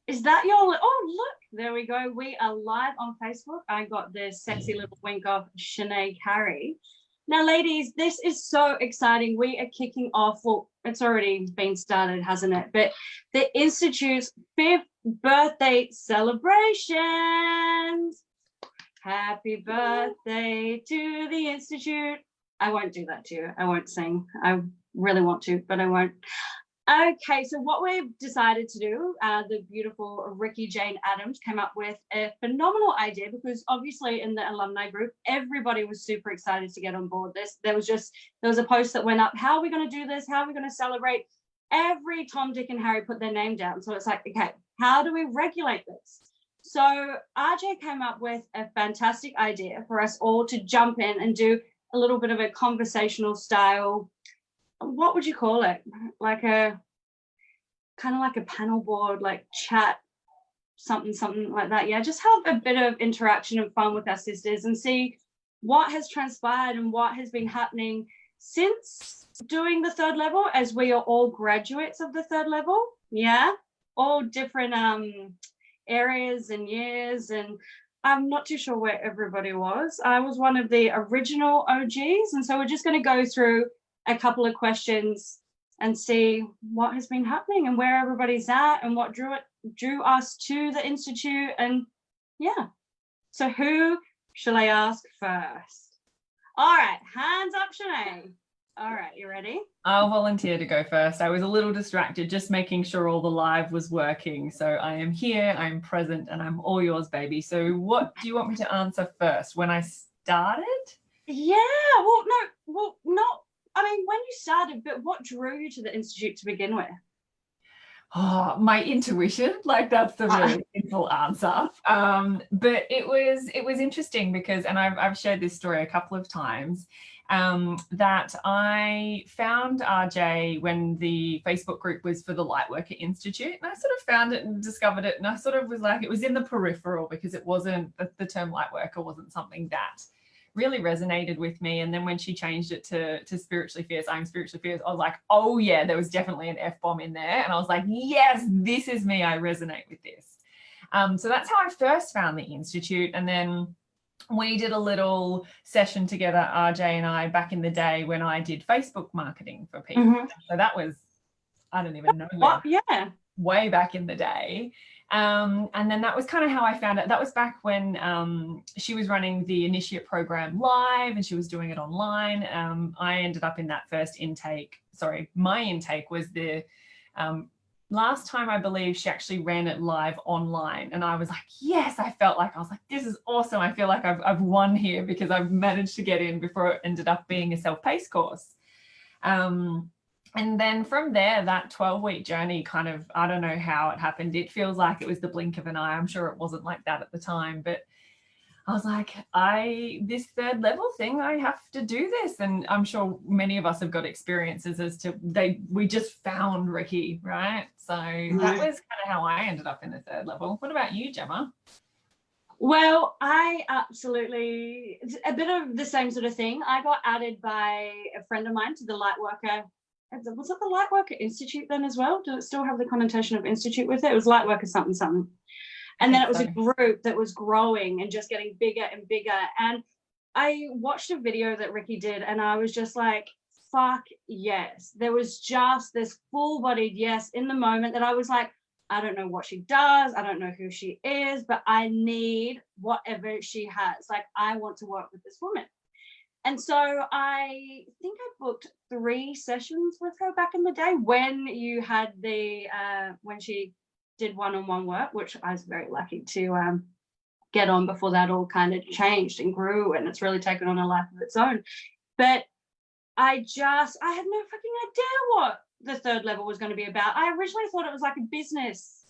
Is that your, oh, look, there we go. We are live on Facebook. I got this sexy little wink of Chenae Carey. Now, ladies, this is so exciting. We are kicking off, well, it's already been started, hasn't it? But the Institute's 5th birthday celebrations. Happy birthday to the Institute. I won't do that to you. I won't sing. I really want to, but I won't. Okay, so what we've decided to do, the beautiful Ricky Jane Adams came up with a phenomenal idea, because obviously in the alumni group, everybody was super excited to get on board this. There was a post that went up, how are we going to do this? How are we going to celebrate? Every Tom, Dick and Harry put their name down. So it's like, okay, how do we regulate this? So RJ came up with a fantastic idea for us all to jump in and do a little bit of a conversational style, what would you call it? Like a kind of like a panel board, like chat, something like that. Yeah, just have a bit of interaction and fun with our sisters and see what has transpired and what has been happening since doing the 3rd level, as we are all graduates of the 3rd level. Yeah, all different areas and years, and I'm not too sure where everybody was. I was one of the original OGs, and so we're just going to go through a couple of questions and see what has been happening and where everybody's at and what drew us to the Institute. And yeah, so who shall I ask first? All right, hands up, Chenae. All right, you ready? I'll volunteer to go first. I was a little distracted, just making sure all the live was working. So I am here, I'm present, and I'm all yours, baby. So what do you want me to answer first? When I started? Yeah, not. I mean, when you started, but what drew you to the Institute to begin with? Oh, my intuition, like that's the really simple answer. But it was interesting because, and I've shared this story a couple of times, that I found RJ when the Facebook group was for the Lightworker Institute, and I sort of found it and discovered it, and I sort of was like, it was in the peripheral because it wasn't, the term Lightworker wasn't something that really resonated with me. And then when she changed it to Spiritually Fierce, I'm Spiritually Fierce, I was like, oh yeah, there was definitely an F-bomb in there. And I was like, yes, this is me, I resonate with this. So that's how I first found the Institute. And then we did a little session together, RJ and I, back in the day when I did Facebook marketing for people. Mm-hmm. So that was, I don't even know. Yeah. Way back in the day. And then that was kind of how I found it. That was back when she was running the Initiate program live and she was doing it online. I ended up in that first intake. Sorry, my intake was the last time I believe she actually ran it live online. And I was like, yes, I was like, this is awesome. I feel like I've won here because I've managed to get in before it ended up being a self-paced course. And then from there, that 12-week journey kind of, I don't know how it happened. It feels like it was the blink of an eye. I'm sure it wasn't like that at the time, but I was like, this 3rd level thing, I have to do this. And I'm sure many of us have got experiences as to we just found Ricky, right? So that was kind of how I ended up in the 3rd level. What about you, Gemma? Well, I absolutely, a bit of the same sort of thing. I got added by a friend of mine to the Lightworker. Was it the Lightworker Institute then as well? Did it still have the connotation of institute with it? It was Lightworker something. And then it was a group that was growing and just getting bigger and bigger. And I watched a video that Ricky did and I was just like, fuck yes. There was just this full-bodied yes in the moment that I was like, I don't know what she does. I don't know who she is, but I need whatever she has. Like, I want to work with this woman. And so I think I booked 3 sessions with her back in the day when you had when she did one-on-one work, which I was very lucky to get on before that all kind of changed and grew, and it's really taken on a life of its own. But I had no fucking idea what the 3rd level was going to be about. I originally thought it was like a business.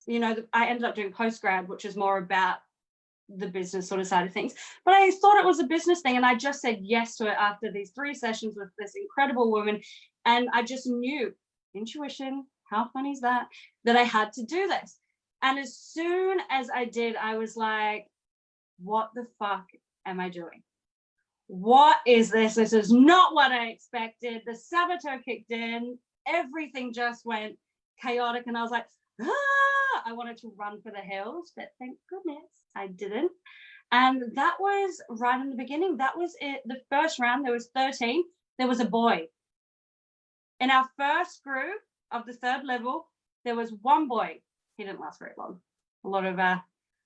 You know, I ended up doing postgrad, which is more about the business sort of side of things, but I thought it was a business thing, and I just said yes to it after these 3 sessions with this incredible woman, and I just knew, intuition, how funny is that I had to do this. And as soon as I did, I was like, what the fuck am I doing? What is this? This is not what I expected. The saboteur kicked in, everything just went chaotic, and I was like, ah! I wanted to run for the hills, but thank goodness I didn't. And that was right in the beginning. That was it. The first round, there was 13. There was a boy. In our first group of the third level, there was one boy. He didn't last very long. A lot of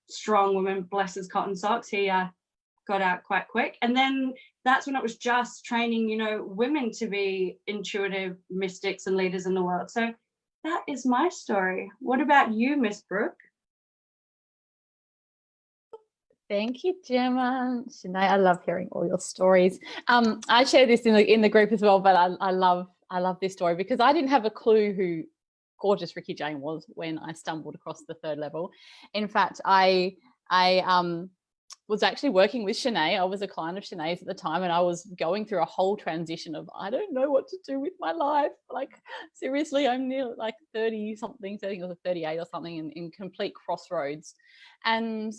strong women, bless his cotton socks. He got out quite quick. And then that's when it was just training, you know, women to be intuitive mystics and leaders in the world. So that is my story. What about you, Miss Brooke? Thank you, Gemma. Chenae, I love hearing all your stories. I share this in the group as well, but I love this story because I didn't have a clue who gorgeous Ricky Jane was when I stumbled across the third level. In fact, I was actually working with Chenae. I was a client of Chenae's at the time, and I was going through a whole transition of I don't know what to do with my life. Like seriously, I'm near like 30 something, I think it was 38 or something, in complete crossroads. And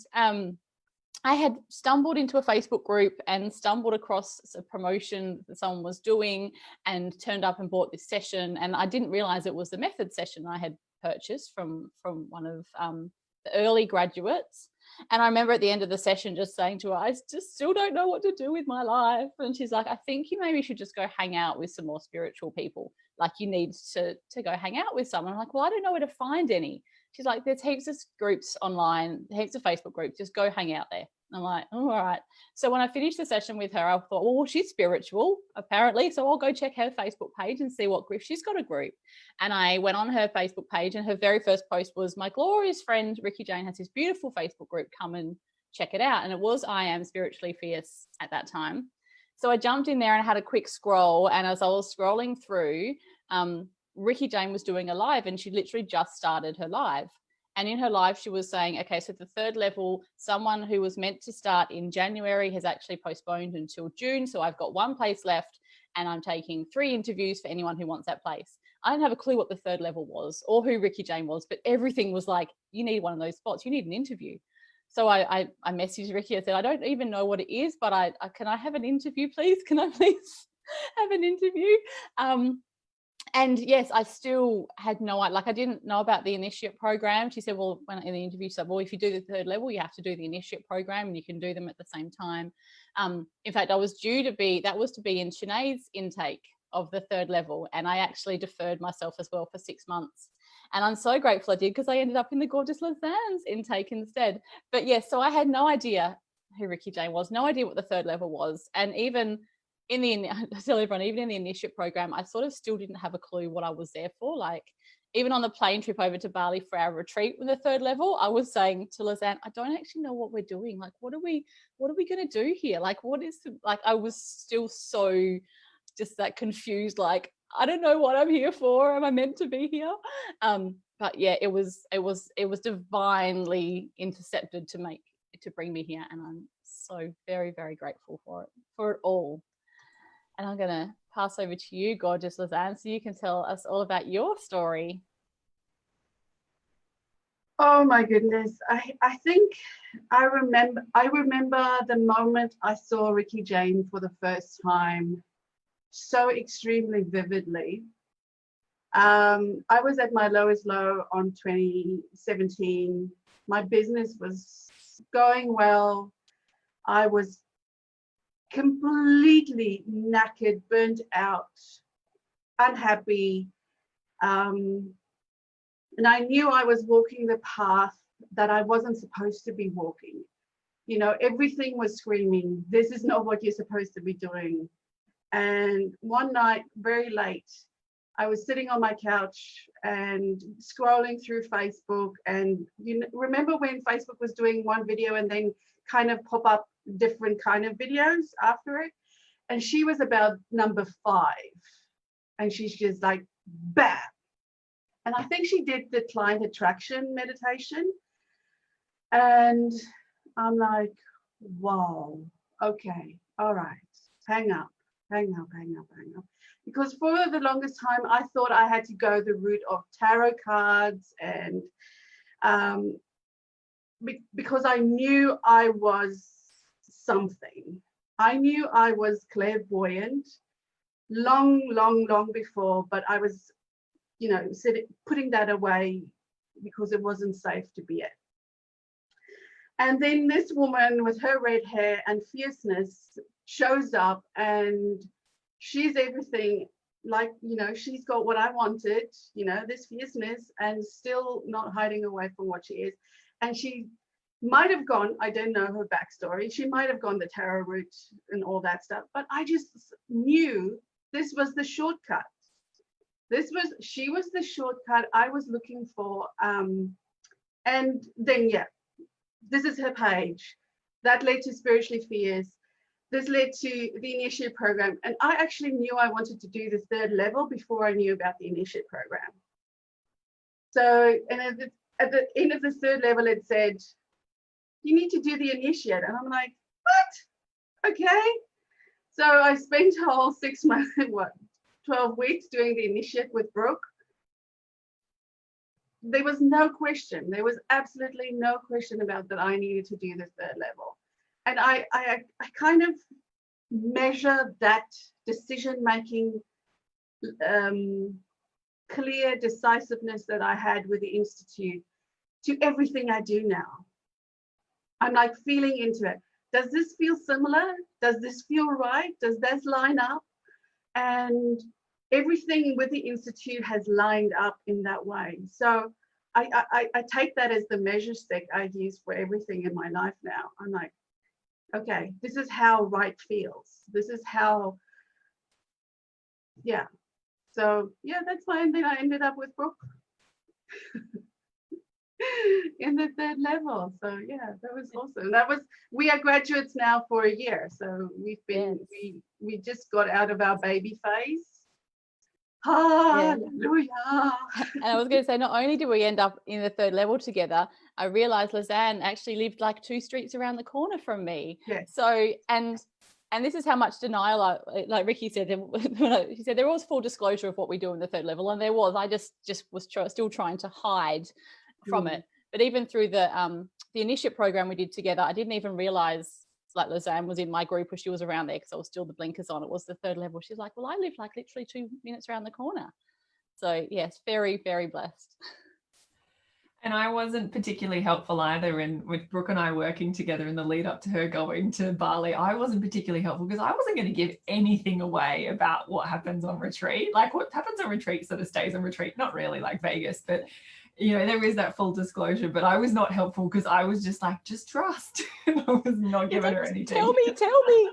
I had stumbled into a Facebook group and stumbled across a promotion that someone was doing and turned up and bought this session. And I didn't realize it was the method session I had purchased from one of the early graduates. And I remember at the end of the session just saying to her, I just still don't know what to do with my life. And she's like, I think you maybe should just go hang out with some more spiritual people. Like you need to go hang out with someone. I'm like, well, I don't know where to find any. She's like, there's heaps of groups online, heaps of Facebook groups, just go hang out there. I'm like, oh, all right. So when I finished the session with her, I thought, well, she's spiritual, apparently. So I'll go check her Facebook page and see what group. She's got a group. And I went on her Facebook page, and her very first post was, my glorious friend Ricky Jane has this beautiful Facebook group. Come and check it out. And it was I Am Spiritually Fierce at that time. So I jumped in there and had a quick scroll. And as I was scrolling through, Ricky Jane was doing a live, and she literally just started her live. And in her live, she was saying, okay, so the third level, someone who was meant to start in January has actually postponed until June. So I've got one place left, and I'm taking 3 interviews for anyone who wants that place. I didn't have a clue what the third level was or who Ricky Jane was, but everything was like, you need one of those spots. You need an interview. So I messaged Ricky. I said, I don't even know what it is, but can I have an interview, please? Can I please have an interview? And yes, I still had I didn't know about the initiate program. She said, well, when in the interview, she said, well, if you do the third level, you have to do the initiate program, and you can do them at the same time. In fact, that was to be in Chenae's intake of the third level. And I actually deferred myself as well for 6 months. And I'm so grateful I did, because I ended up in the gorgeous Lausanne's intake instead. But yes, so I had no idea who Ricky Jane was, no idea what the third level was. And even I tell everyone, even in the initiate program, I sort of still didn't have a clue what I was there for. Like even on the plane trip over to Bali for our retreat with the third level, I was saying to Lausanne, I don't actually know what we're doing. Like, what are we going to do here? Like, I was still so just that confused, like, I don't know what I'm here for. Am I meant to be here? But yeah, it was divinely intercepted to bring me here. And I'm so very, very grateful for it all. And I'm going to pass over to you, gorgeous Lausanne, so you can tell us all about your story. Oh my goodness. I think I remember the moment I saw Ricky Jane for the first time so extremely vividly. I was at my lowest low on 2017. My business was going well. I was completely knackered, burnt out, unhappy. And I knew I was walking the path that I wasn't supposed to be walking. You know, everything was screaming, this is not what you're supposed to be doing. And one night, very late, I was sitting on my couch and scrolling through Facebook. And you remember when Facebook was doing one video and then kind of pop up different kind of videos after it? And she was about number 5. And she's just like, bam. And I think she did the client attraction meditation. And I'm like, wow, okay, all right, hang up. Because for the longest time, I thought I had to go the route of tarot cards and because I knew I was something. I knew I was clairvoyant long before, but I was, you know, putting that away because it wasn't safe to be at. And then this woman with her red hair and fierceness shows up, and she's everything. Like, you know, she's got what I wanted, you know, this fierceness, and still not hiding away from what she is. And she might have gone, I don't know her backstory, she might have gone the tarot route and all that stuff, but I just knew this was the shortcut. She was the shortcut I was looking for. And then, yeah, this is her page. That led to Spiritually Fierce. This led to the Initiate program. And I actually knew I wanted to do the 3rd level before I knew about the Initiate program. So, and at the end of the 3rd level, it said, you need to do the Initiate. And I'm like, what? Okay. So I spent a whole 6 months, 12 weeks doing the Initiate with Brooke. There was no question. There was absolutely no question about that I needed to do the 3rd level. And I kind of measure that decision-making, clear decisiveness that I had with the Institute to everything I do now. I'm like feeling into it. Does this feel similar? Does this feel right? Does this line up? And everything with the Institute has lined up in that way. So I take that as the measure stick I use for everything in my life now. I'm like, okay, this is how right feels. This is how, yeah. So yeah, that's why. And then I ended up with Brooke in the 3rd level. So yeah, that was awesome. We are graduates now for a year. So we've been, we just got out of our baby phase. Hallelujah. And I was going to say, not only did we end up in the 3rd level together, I realized Lausanne actually lived like 2 streets around the corner from me. Yes. So, and this is how much denial, like Ricky said, he said there was full disclosure of what we do in the 3rd level, and there was. I just was still trying to hide from it. But even through the Initiate program we did together, I didn't even realize like Lausanne was in my group or she was around there because I was still the blinkers on. It was the 3rd level. She's like, well, I live like literally 2 minutes around the corner. So yes, very, very blessed. And I wasn't particularly helpful either. And with Brooke and I working together in the lead up to her going to Bali, I wasn't particularly helpful because I wasn't going to give anything away about what happens on retreat. Like what happens on retreat sort of stays on retreat, not really like Vegas, but you know, there is that full disclosure, but I was not helpful because I was just like, just trust. And I was not giving her anything. Tell me.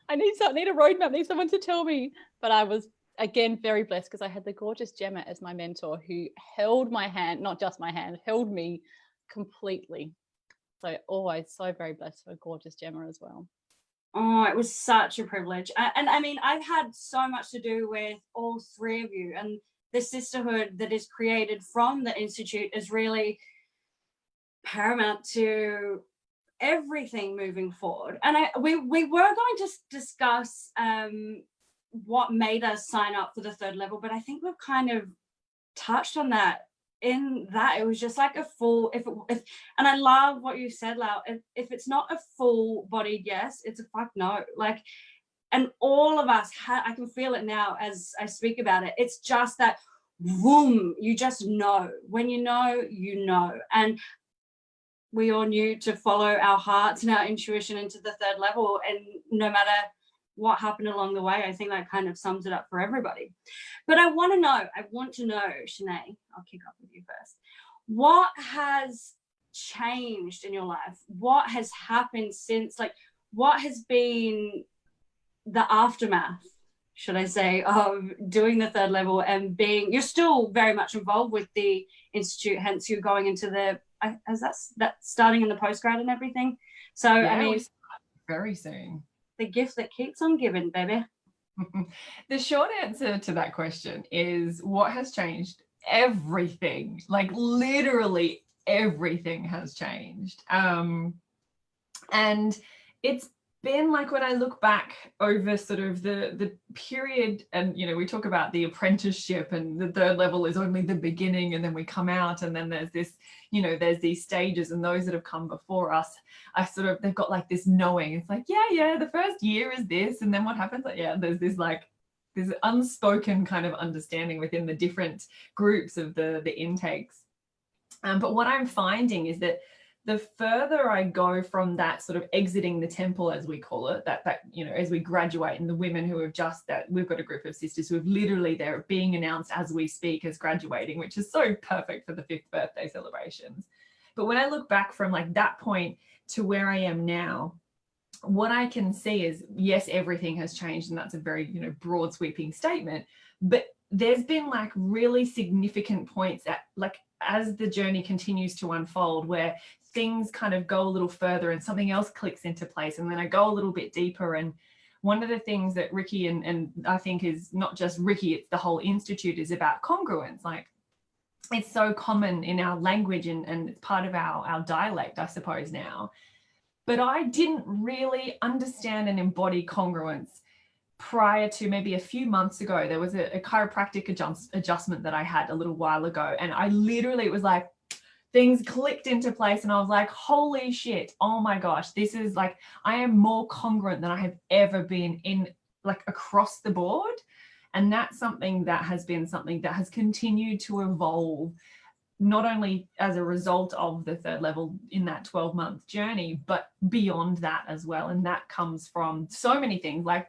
I need a roadmap, need someone to tell me. But I was, again, very blessed because I had the gorgeous Gemma as my mentor who held my hand, not just my hand, held me completely. So always so very blessed for gorgeous Gemma as well. Oh, it was such a privilege. And I mean, I've had so much to do with all 3 of you, and the sisterhood that is created from the Institute is really paramount to everything moving forward. And we were going to discuss what made us sign up for the 3rd level, but I think we've kind of touched on that. In that it was just like a full, if and I love what you said, Lau, if it's not a full-bodied yes, it's a fuck no. Like, and all of us I can feel it now as I speak about it. It's just that boom, you just know. When you know, you know. And we all knew to follow our hearts and our intuition into the 3rd level, and no matter what happened along the way, I think that kind of sums it up for everybody. But I want to know, Chenae, I'll kick off with you first. What has changed in your life? What has happened since, like, what has been the aftermath, should I say, of doing the 3rd level and being, you're still very much involved with the Institute, hence you're going into the, as that's starting in the postgrad and everything. So, yeah, I mean, very soon. The gift that keeps on giving, baby. The short answer to that question is what has changed? Everything, like literally everything has changed. And it's been like, when I look back over sort of the period, and you know, we talk about the apprenticeship and the 3rd level is only the beginning, and then we come out, and then there's this, you know, there's these stages, and those that have come before us, they've got like this knowing. It's like, yeah, the first year is this, and then what happens? Like, yeah, there's this like this unspoken kind of understanding within the different groups of the intakes. But what I'm finding is that the further I go from that sort of exiting the temple, as we call it, that as we graduate, and the women who have we've got a group of sisters who have literally, they're being announced as we speak as graduating, which is so perfect for the 5th birthday celebrations. But when I look back from like that point to where I am now, what I can see is, yes, everything has changed, and that's a very, broad sweeping statement, but there's been like really significant points at like, as the journey continues to unfold, where things kind of go a little further and something else clicks into place, and then I go a little bit deeper. And one of the things that Ricky and I think is not just Ricky, it's the whole institute, is about congruence. Like, it's so common in our language and it's part of our dialect, I suppose, now. But I didn't really understand and embody congruence prior to maybe a few months ago. There was a chiropractic adjustment that I had a little while ago, and I literally, it was like things clicked into place, and I was like, holy shit, oh my gosh, this is like, I am more congruent than I have ever been in, like, across the board. And that's something that has continued to evolve, not only as a result of the 3rd level in that 12-month journey, but beyond that as well. And that comes from so many things. Like,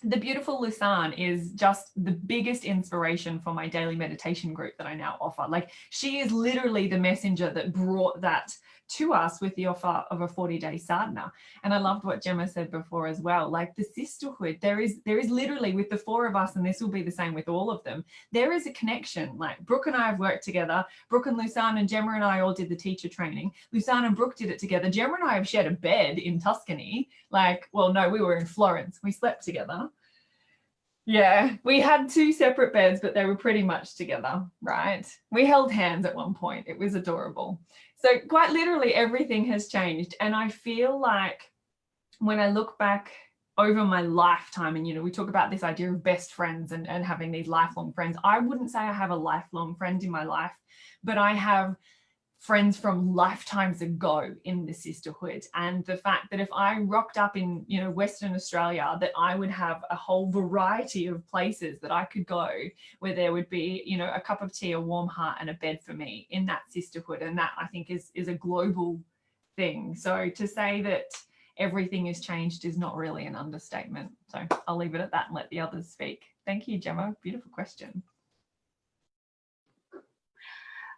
the beautiful Lausanne is just the biggest inspiration for my daily meditation group that I now offer. Like, she is literally the messenger that brought that to us with the offer of a 40-day sadhana. And I loved what Gemma said before as well. Like, the sisterhood, there is literally, with the 4 of us, and this will be the same with all of them, there is a connection. Like, Brooke and I have worked together. Brooke and Lausanne and Gemma and I all did the teacher training. Lausanne and Brooke did it together. Gemma and I have shared a bed in Tuscany. Like, well, no, we were in Florence. We slept together. Yeah, we had 2 separate beds, but they were pretty much together, right? We held hands at one point. It was adorable. So quite literally everything has changed. And I feel like when I look back over my lifetime, and, we talk about this idea of best friends and having these lifelong friends, I wouldn't say I have a lifelong friend in my life, but I have friends from lifetimes ago in the sisterhood. And the fact that if I rocked up in, Western Australia, that I would have a whole variety of places that I could go where there would be, a cup of tea, a warm heart, and a bed for me in that sisterhood. And that, I think, is a global thing. So to say that everything has changed is not really an understatement. So I'll leave it at that and let the others speak. Thank you, Gemma. Beautiful question.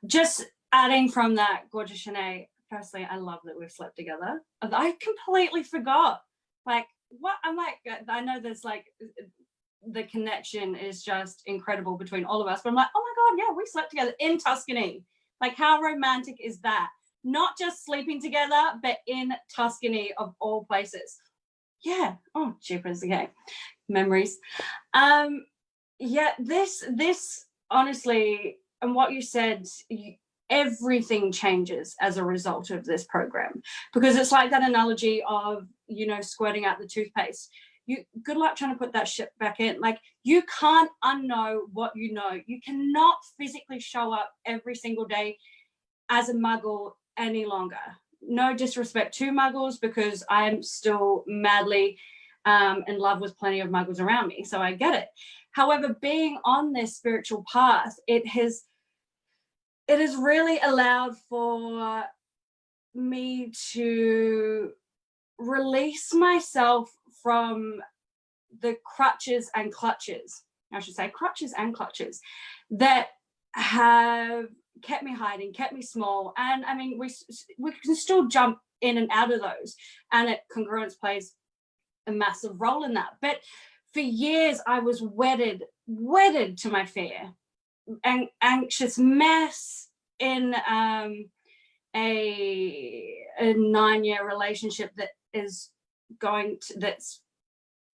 Just adding from that, gorgeous Chenae, firstly, I love that we've slept together. I completely forgot. Like, what? I'm like, I know there's like, the connection is just incredible between all of us, but I'm like, oh my God, yeah, we slept together in Tuscany. Like, how romantic is that? Not just sleeping together, but in Tuscany of all places. Yeah. Oh, jeepers. Okay. Memories. Yeah, this honestly, and what you said, everything changes as a result of this program, because it's like that analogy of, squirting out the toothpaste. Good luck trying to put that shit back in. Like, you can't unknow what you know. You cannot physically show up every single day as a muggle any longer. No disrespect to muggles, because I'm still madly in love with plenty of muggles around me, so I get it. However, being on this spiritual path, it has really allowed for me to release myself from the crutches and clutches that have kept me hiding, kept me small. And I mean, we can still jump in and out of those, and congruence plays a massive role in that. But for years, I was wedded to my fear, and anxious mess in a 9-year relationship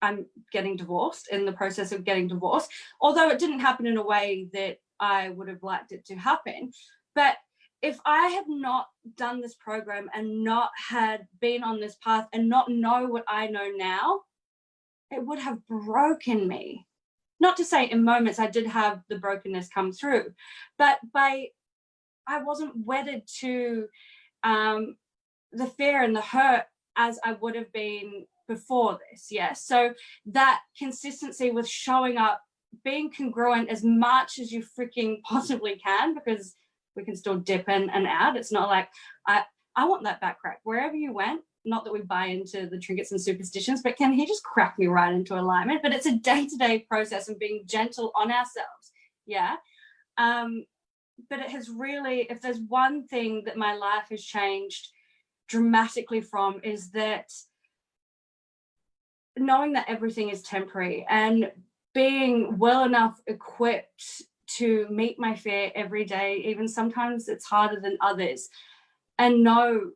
I'm getting divorced, in the process of getting divorced, although it didn't happen in a way that I would have liked it to happen. But if I had not done this program and not had been on this path and not know what I know now, it would have broken me. Not to say in moments I did have the brokenness come through, but I wasn't wedded to the fear and the hurt as I would have been before this. Yes. So that consistency with showing up, being congruent as much as you freaking possibly can, because we can still dip in and out. It's not like I want that back crack wherever you went. Not that we buy into the trinkets and superstitions, but can he just crack me right into alignment? But it's a day-to-day process and being gentle on ourselves. Yeah. But it has really, if there's one thing that my life has changed dramatically from, is that knowing that everything is temporary and being well enough equipped to meet my fear every day, even sometimes it's harder than others, and know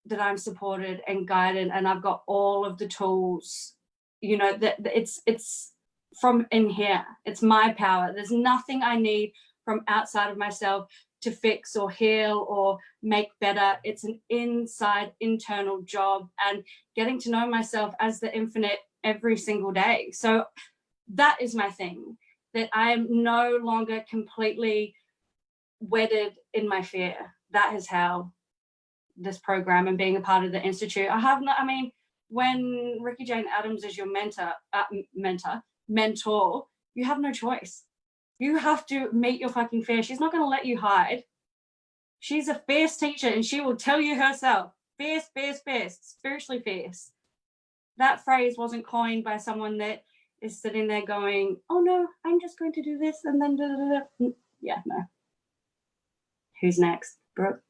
that I'm supported and guided and I've got all of the tools, you know, that it's from in here. It's my power. There's nothing I need from outside of myself to fix or heal or make better. It's an inside internal job, and getting to know myself as the infinite every single day. So that is my thing, that I am no longer completely wedded in my fear. That is how this program and being a part of the Institute, when Ricky Jane Adams is your mentor, you have no choice. You have to meet your fucking fear. She's not going to let you hide. She's a fierce teacher, and she will tell you herself, fierce, fierce, fierce, spiritually fierce. That phrase wasn't coined by someone that is sitting there going, oh no, I'm just going to do this and then da, da, da, da. Yeah, no. Who's next? Brooke?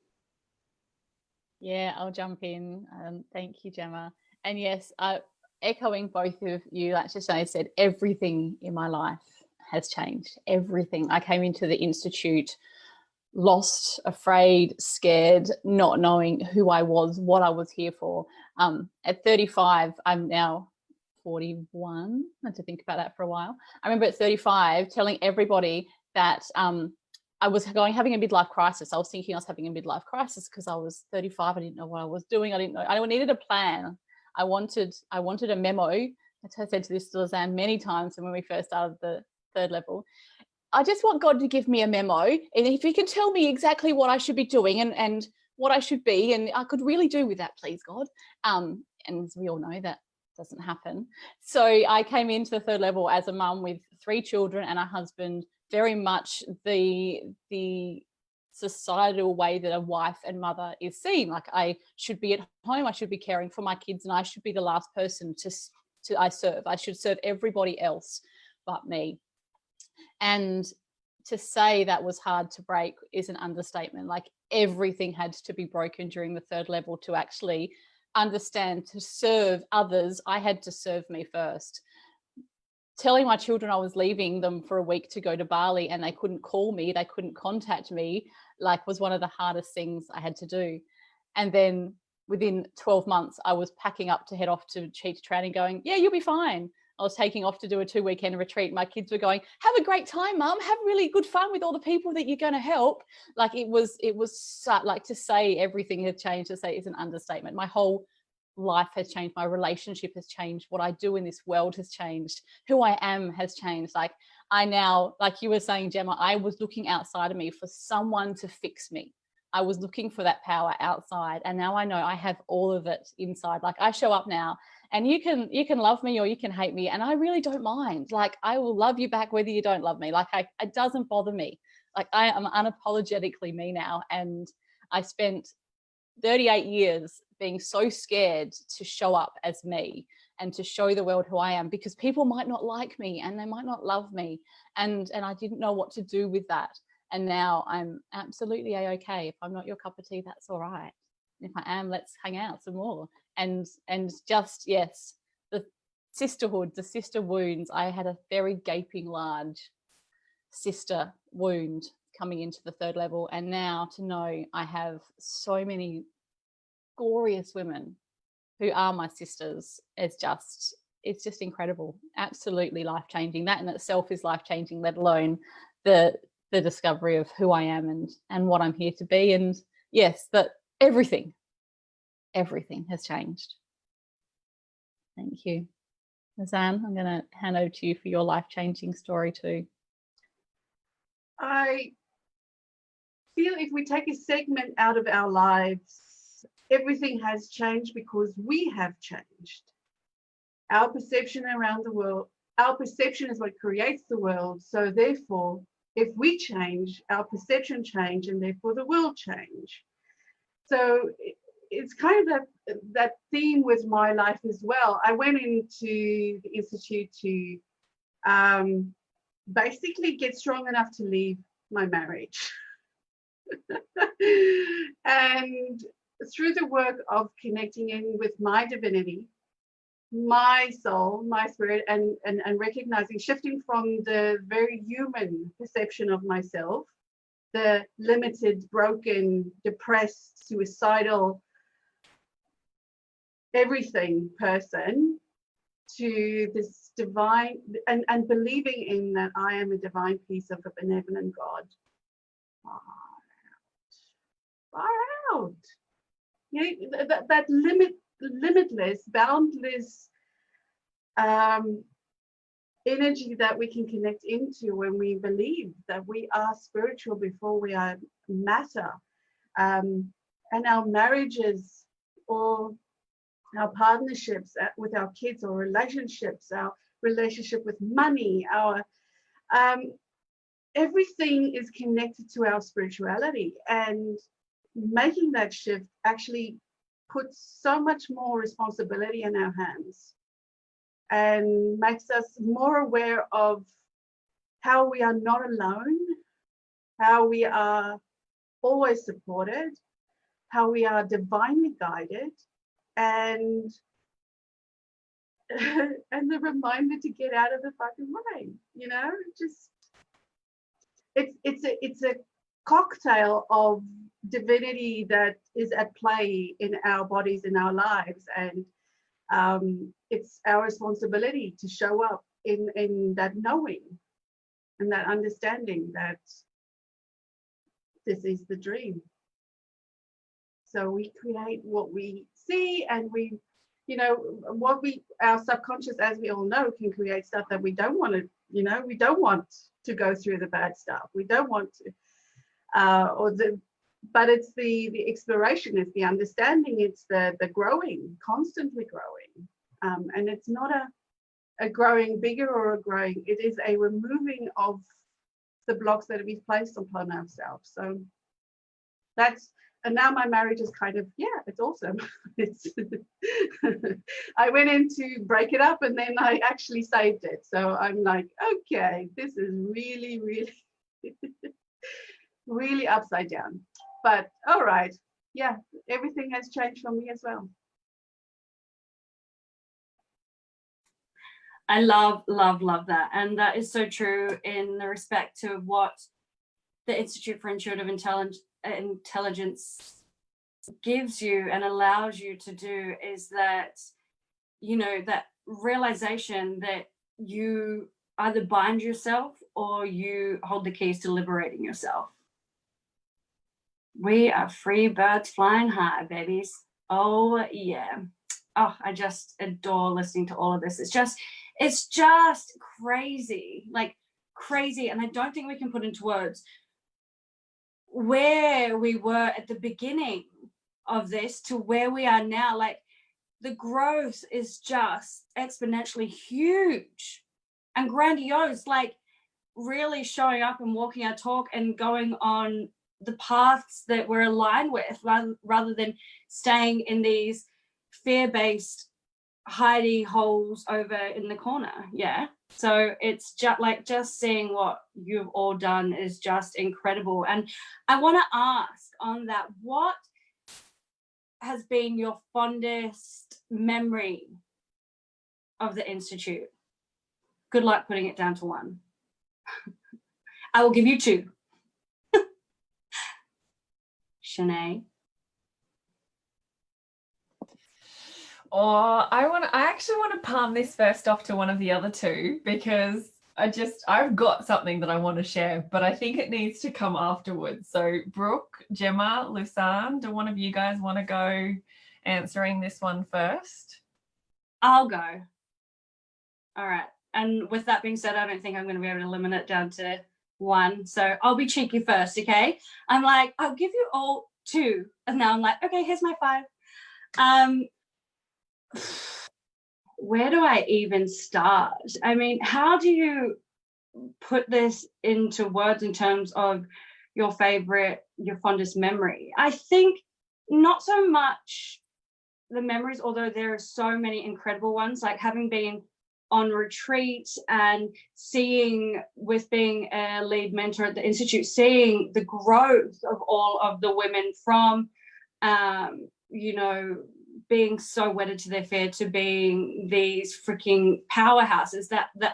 Yeah, I'll jump in. Thank you, Gemma. And yes, echoing both of you, like Chenae said, everything in my life has changed. Everything. I came into the Institute lost, afraid, scared, not knowing who I was, what I was here for. At 35, I'm now 41. I had to think about that for a while. I remember at 35 telling everybody that I was having a midlife crisis. I was thinking I was having a midlife crisis because I was 35. I didn't know what I was doing. I didn't know. I needed a plan. I wanted a memo. I said to this to Lausanne many times when we first started the third level. I just want God to give me a memo, and if he can tell me exactly what I should be doing and what I should be, and I could really do with that, please, God. And as we all know, that doesn't happen. So I came into the third level as a mum with 3 children and a husband, very much the societal way that a wife and mother is seen. Like, I should be at home, I should be caring for my kids, and I should be the last person to serve. I should serve everybody else but me. And to say that was hard to break is an understatement. Like, everything had to be broken during the third level to actually understand, to serve others, I had to serve me first. Telling my children I was leaving them for a week to go to Bali and they couldn't call me, they couldn't contact me, like, was one of the hardest things I had to do. And then within 12 months, I was packing up to head off to Cheetah Training going, yeah, you'll be fine. I was taking off to do a 2-weekend retreat. My kids were going, have a great time, Mum. Have really good fun with all the people that you're going to help. Like, it was like, to say everything had changed, to say is an understatement. My whole life has changed. My relationship has changed. What I do in this world has changed. Who I am has changed. Like, I now, like you were saying, Gemma, I was looking outside of me for someone to fix me. I was looking for that power outside, and now I know I have all of it inside. Like, I show up now, and you can love me or you can hate me, and I really don't mind. Like, I will love you back whether you don't love me. Like, it doesn't bother me. Like, I am unapologetically me now, and I spent 38 years being so scared to show up as me and to show the world who I am, because people might not like me and they might not love me, and I didn't know what to do with that. And now I'm absolutely okay. If I'm not your cup of tea, that's all right. If I am, let's hang out some more. And just, yes, the sisterhood, the sister wounds. I had a very gaping large sister wound coming into the third level, and now to know I have so many glorious women who are my sisters, it's just incredible. Absolutely life-changing. That in itself is life-changing, let alone the discovery of who I am and what I'm here to be. And yes, that everything has changed. Thank you. Lausanne, I'm going to hand over to you for your life-changing story too. I feel if we take a segment out of our lives, everything has changed because we have changed. Our perception around the world, our perception is what creates the world. So therefore, if we change, our perception change, and therefore the world change. So it's kind of that theme with my life as well. I went into the Institute to basically get strong enough to leave my marriage. And through the work of connecting in with my divinity, my soul, my spirit, and recognizing, shifting from the very human perception of myself, the limited, broken, depressed, suicidal, everything person, to this divine, and believing in that I am a divine piece of a benevolent God. Far out. You know, that limitless, boundless energy that we can connect into when we believe that we are spiritual before we are matter. And our marriages, or our partnerships with our kids, or relationships, our relationship with money, our everything is connected to our spirituality, and making that shift actually puts so much more responsibility in our hands and makes us more aware of how we are not alone, how we are always supported, how we are divinely guided, and and the reminder to get out of the fucking way, you know. Just it's a cocktail of divinity that is at play in our bodies, in our lives, and it's our responsibility to show up in that knowing and that understanding that this is the dream. So we create what we see, and we, you know, what we, our subconscious, as we all know, can create stuff that we don't want to, you know, we don't want to go through the bad stuff. We don't want to, but it's the exploration, it's the understanding, it's the growing, constantly growing. And it's not a growing bigger or a growing, it is a removing of the blocks that we've placed upon ourselves. So that's, and now my marriage is kind of, yeah, it's awesome. It's I went in to break it up, and then I actually saved it. So I'm like, okay, this is really, really, really upside down. But all right, yeah, everything has changed for me as well. I love that. And that is so true in the respect to what the Institute for Intuitive Intelligence gives you and allows you to do, is that, you know, that realization that you either bind yourself or you hold the keys to liberating yourself. We are free birds flying high, babies. Oh yeah. Oh, I just adore listening to all of this. It's just crazy, like crazy. And I don't think we can put into words where we were at the beginning of this to where we are now. Like, the growth is just exponentially huge and grandiose, like really showing up and walking our talk and going on the paths that we're aligned with, rather than staying in these fear-based hidey holes over in the corner. Yeah. So it's just seeing what you've all done is just incredible. And I want to ask on that, what has been your fondest memory of the Institute? Good luck putting it down to one. I will give you two. Chenae. I actually want to palm this first off to one of the other two, because I've got something that I want to share, but I think it needs to come afterwards. So Brooke, Gemma, Lausanne, do one of you guys want to go answering this one first? I'll go. All right. And with that being said, I don't think I'm going to be able to limit it down to one. So I'll be cheeky first, okay? I'm like, I'll give you all two. And now I'm like, okay, here's my 5. Where do I even start? I mean, how do you put this into words in terms of your fondest memory. I think not so much the memories, although there are so many incredible ones, like having been on retreat and seeing, with being a lead mentor at the Institute, seeing the growth of all of the women from, you know, being so wedded to their faith to being these freaking powerhouses, that the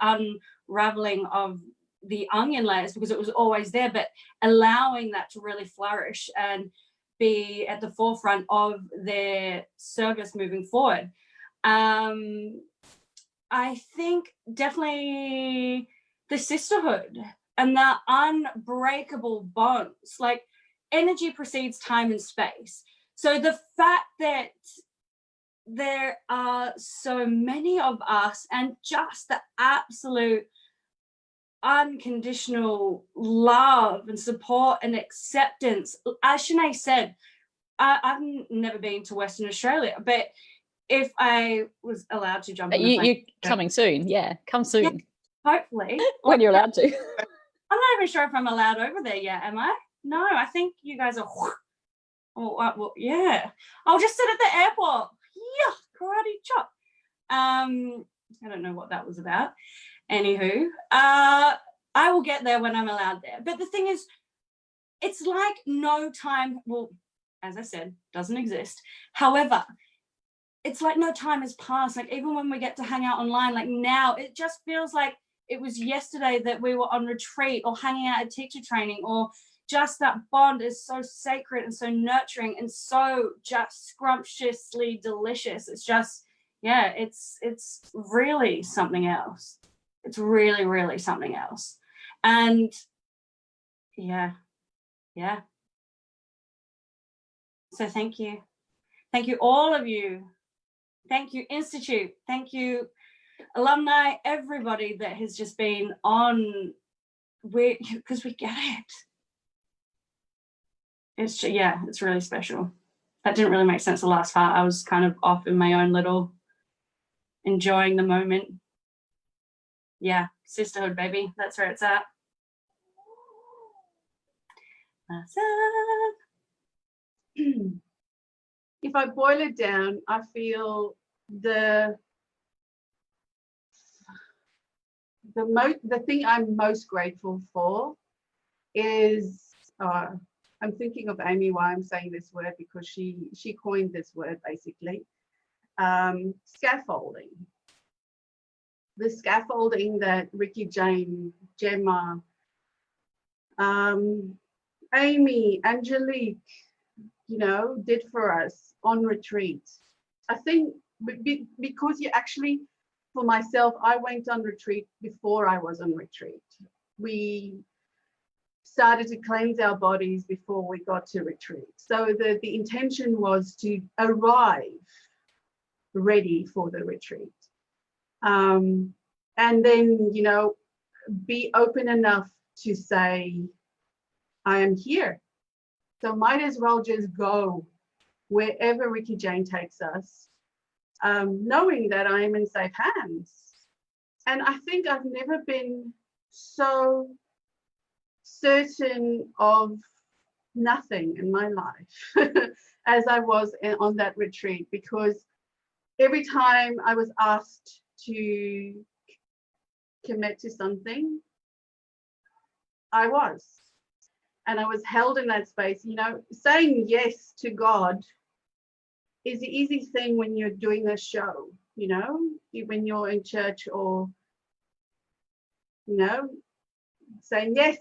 unraveling of the onion layers, because it was always there, but allowing that to really flourish and be at the forefront of their service moving forward. I think definitely the sisterhood and the unbreakable bonds, like energy precedes time and space. So the fact that there are so many of us, and just the absolute unconditional love and support and acceptance. As Chenae said, I've never been to Western Australia, but if I was allowed to jump on the plane, you're coming soon. Yeah, come soon. Hopefully. When you're allowed to. I'm not even sure if I'm allowed over there yet, am I? No, I think you guys are. Well, yeah. I'll just sit at the airport. Yeah, karate chop. I don't know what that was about. Anywho, I will get there when I'm allowed there. But the thing is, it's like no time, well, as I said, doesn't exist. However, it's like no time has passed. Like even when we get to hang out online, like now, it just feels like it was yesterday that we were on retreat or hanging out at teacher training, or just that bond is so sacred and so nurturing and so just scrumptiously delicious. It's just, yeah, it's really something else. It's really, really something else. And yeah. So thank you. Thank you, all of you. Thank you, Institute. Thank you, alumni, everybody that has just been on, because we get it. It's really special. That didn't really make sense the last part. I was kind of off in my own little, enjoying the moment. Yeah, sisterhood, baby. That's where it's at. If I boil it down, I feel the thing I'm most grateful for is, I'm thinking of Amy why I'm saying this word, because she coined this word basically, scaffolding. The scaffolding that Ricky, Jane, Gemma, Amy, Angelique, you know, did for us on retreat. I think because you actually, for myself, I went on retreat before I was on retreat. We started to cleanse our bodies before we got to retreat. So the intention was to arrive ready for the retreat. And then, you know, be open enough to say, I am here. So might as well just go wherever Ricky Jane takes us, knowing that I am in safe hands. And I think I've never been so certain of nothing in my life as I was on that retreat, because every time I was asked to commit to something, I was. And I was held in that space. You know, saying yes to God is the easy thing when you're doing a show, you know, when you're in church, or, you know, saying yes,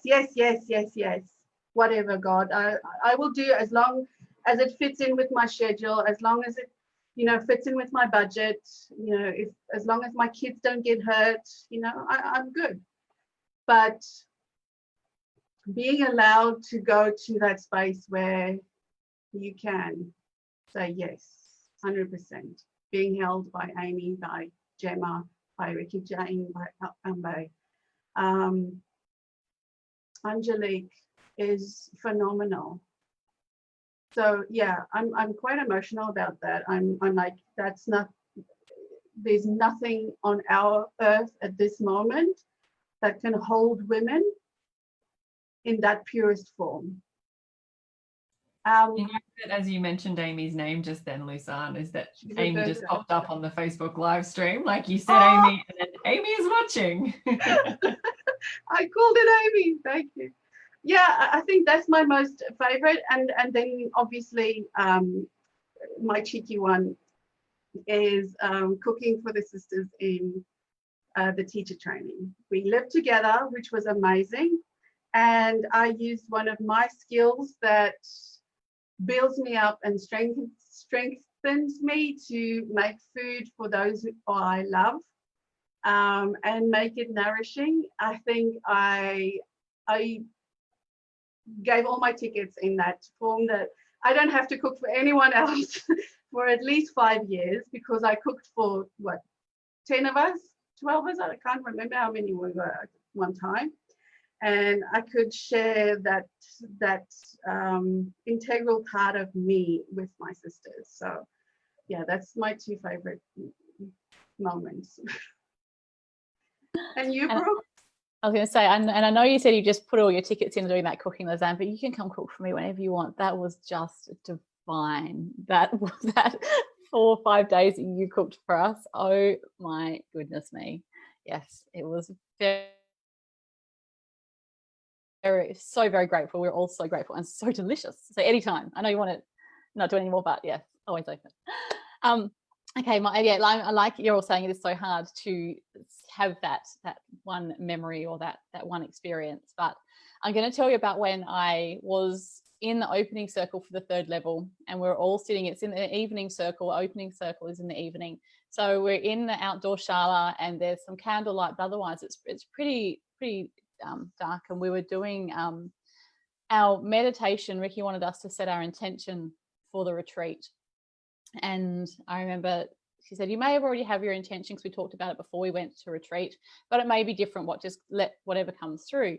whatever, God, I will do as long as it fits in with my schedule, as long as it, you know, fits in with my budget, you know, as long as my kids don't get hurt, you know, I'm good. But being allowed to go to that space where you can say yes, 100%, being held by Amy, by Gemma, by Ricky Jane, by Angelique is phenomenal. So yeah, I'm quite emotional about that. I'm like, there's nothing on our earth at this moment that can hold women in that purest form. You know that as you mentioned Amy's name just then, Lausanne, is that She's a Amy just birthday. popped up on the Facebook live stream. Like you said, Amy, and then Amy is watching. I called it Amy. Thank you. Yeah, I think that's my most favorite. And then obviously my cheeky one is cooking for the sisters in the teacher training. We lived together, which was amazing. And I used one of my skills that builds me up and strengthens me to make food for those who I love, and make it nourishing. I think I gave all my tickets in that form, that I don't have to cook for anyone else for at least 5 years, because I cooked for 10 of us, 12 of us, I can't remember how many we were at one time. And I could share that integral part of me with my sisters. So yeah, that's my two favorite moments. And you, Brooke? I was going to say, and I know you said you just put all your tickets in doing that cooking, Lausanne, but you can come cook for me whenever you want. That was just divine. That 4 or 5 days that you cooked for us. Oh my goodness me. Yes, it was very grateful. We're all so grateful and so delicious. So anytime. I know you want to not do any more, but yes, always open. Okay, I like you're all saying it is so hard to have that one memory or that one experience. But I'm going to tell you about when I was in the opening circle for the 3rd level, and we're all sitting. It's in the evening circle. Opening circle is in the evening, so we're in the outdoor shala, and there's some candlelight, but otherwise it's pretty dark. And we were doing our meditation. Ricky wanted us to set our intention for the retreat. And I remember she said, you may have already have your intention, because we talked about it before we went to retreat, but it may be different. Just let whatever comes through.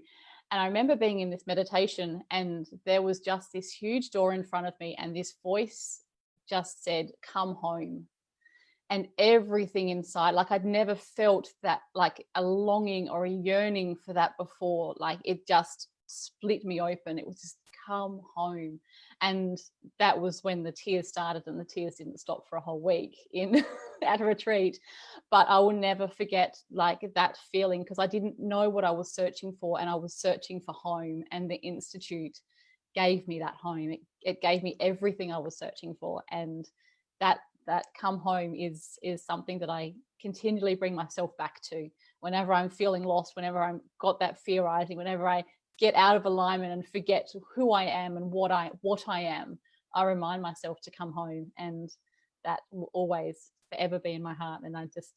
And I remember being in this meditation, and there was just this huge door in front of me, and this voice just said, come home. And everything inside, like I'd never felt that, like a longing or a yearning for that before. Like it just split me open. It was just come home. And that was when the tears started, and the tears didn't stop for a whole week in at a retreat. But I will never forget like that feeling, because I didn't know what I was searching for, and I was searching for home, and the Institute gave me that home. It gave me everything I was searching for. And that come home is something that I continually bring myself back to whenever I'm feeling lost, whenever I've got that fear rising, whenever I get out of alignment and forget who I am and what I am. I remind myself to come home, and that will always forever be in my heart. And I just,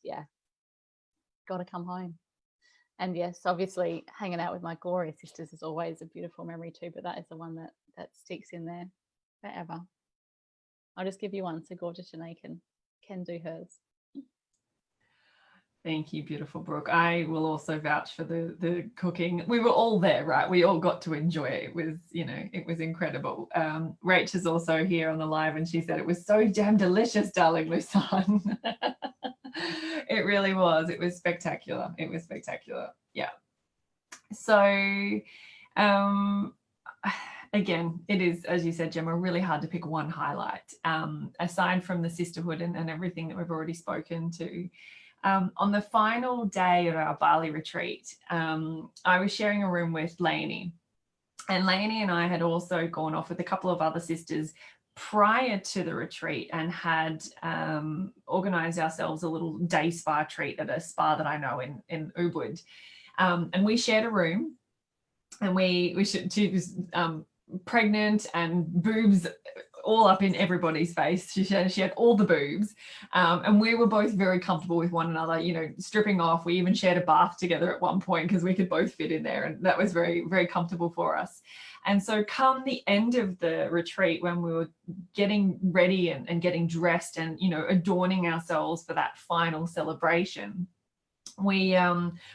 got to come home. And yes, obviously hanging out with my glorious sisters is always a beautiful memory too, but that is the one that sticks in there forever. I'll just give you one so gorgeous Chenae can do hers. Thank you, beautiful Brooke. I will also vouch for the cooking. We were all there, right? We all got to enjoy it. It was, it was incredible. Rach is also here on the live, and she said it was so damn delicious, darling Lausanne. It really was. It was spectacular. It was spectacular. Yeah. So, again, it is, as you said, Gemma, really hard to pick one highlight, aside from the sisterhood and everything that we've already spoken to. On the final day of our Bali retreat, I was sharing a room with Lainey, and Lainey and I had also gone off with a couple of other sisters prior to the retreat and had organised ourselves a little day spa treat at a spa that I know in Ubud, and we shared a room, and she was pregnant and boobs all up in everybody's face. She had all the boobs, and we were both very comfortable with one another, stripping off. We even shared a bath together at one point because we could both fit in there, and that was very, very comfortable for us. And so come the end of the retreat, when we were getting ready and getting dressed and adorning ourselves for that final celebration, we